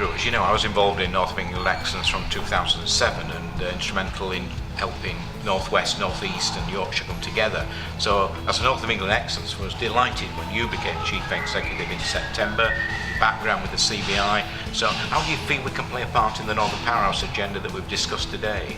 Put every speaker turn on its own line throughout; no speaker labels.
Andrew, as you know, I was involved in North of England Excellence from 2007 and instrumental in helping North West, North East and Yorkshire come together. So as a North of England Excellence, I was delighted when you became Chief Executive in September, your background with the CBI. So how do you feel we can play a part in the Northern Powerhouse agenda that we've discussed today?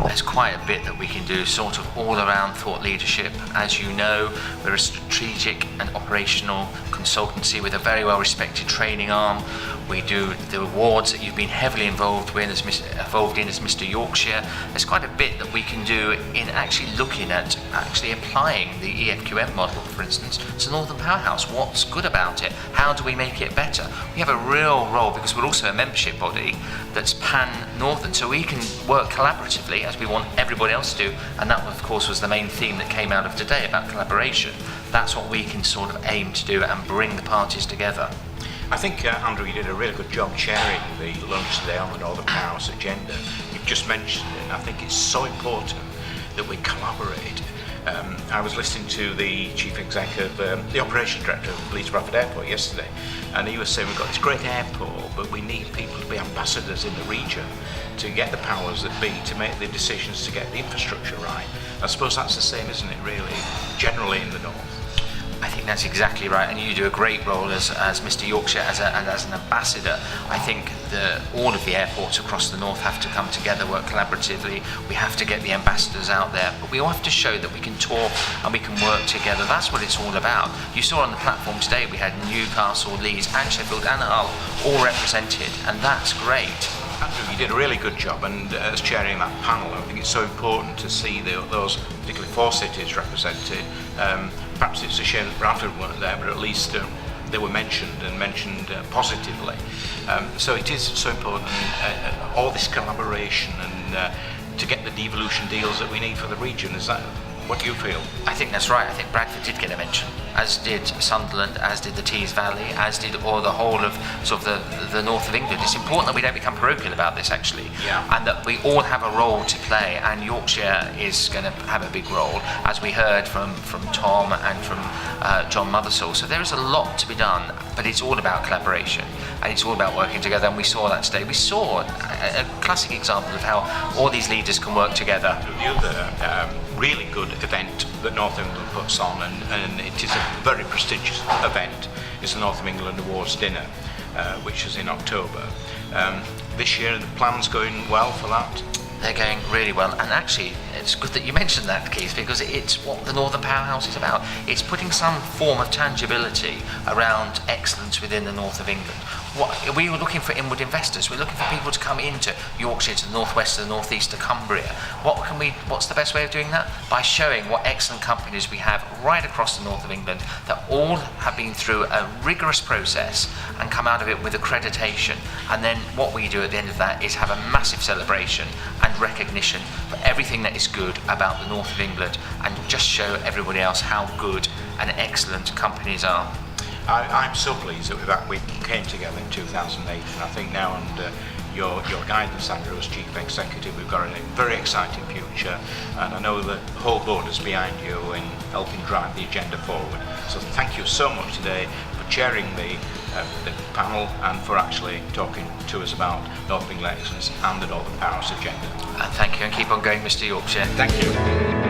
There's quite a bit that we can do, sort of all around thought leadership. As you know, we're a strategic and operational consultancy with a very well respected training arm. We do the awards that you've been heavily involved in as Mr. Yorkshire. There's quite a bit that we can do in actually looking at actually applying the EFQM model, for instance, to Northern Powerhouse. What's good about it? How do we make it better? We have a real role because we're also a membership body that's pan-Northern, so we can work collaboratively as we want everybody else to do, and that of course was the main theme that came out of today about collaboration. That's what we can sort of aim to do and bring the parties together.
I think, Andrew, you did a really good job chairing the lunch today on the Northern Powerhouse agenda. You've just mentioned it, and I think it's so important that we collaborate. I was listening to the Chief Executive, the Operations Director of Leeds Bradford Airport yesterday, and he was saying we've got this great airport, but we need people to be ambassadors in the region to get the powers that be to make the decisions to get the infrastructure right. I suppose that's the same, isn't it, really, generally in the North?
I think that's exactly right, and you do a great role as Mr. Yorkshire as an ambassador. I think all of the airports across the north have to come together, work collaboratively. We have to get the ambassadors out there, but we all have to show that we can talk and we can work together. That's what it's all about. You saw on the platform today we had Newcastle, Leeds and Sheffield and Hull all represented, and that's great.
Andrew, you did a really good job, and as chairing that panel, I think it's so important to see those particularly 4 cities represented. Perhaps it's a shame that Bradford weren't there, but at least they were mentioned positively. So it is so important, all this collaboration and to get the devolution deals that we need for the region. Is that what you feel?
I think that's right. I think Bradford did get a mention, as did Sunderland, as did the Tees Valley, as did all the whole of sort of the north of England. It's important that we don't become parochial about this, actually, and that we all have a role to play, and Yorkshire is going to have a big role, as we heard from Tom and from John Mothersall. So there is a lot to be done, but it's all about collaboration, and it's all about working together, and we saw that today. We saw a classic example of how all these leaders can work together.
The other really good event that North of England puts on, and it is a very prestigious event, is the North of England Awards Dinner, which is in October. This year the plan's going well for that?
They're going really well, and actually it's good that you mentioned that, Keith, because it's what the Northern Powerhouse is about. It's putting some form of tangibility around excellence within the north of England. We were looking for inward investors. We're looking for people to come into Yorkshire, to the northwest, to the northeast, to Cumbria. What's the best way of doing that? By showing what excellent companies we have right across the north of England that all have been through a rigorous process and come out of it with accreditation. And then what we do at the end of that is have a massive celebration and recognition for everything that is good about the north of England, and just show everybody else how good and excellent companies are.
I'm so pleased that we came together in 2008, and I think now under your guidance, Andrew, as Chief Executive, we've got a very exciting future, and I know the whole board is behind you in helping drive the agenda forward. So thank you so much today for chairing the panel and for actually talking to us about North of England Excellence and the Northern Powerhouse agenda.
And thank you, and keep on going, Mr. Yorkshire.
Thank you.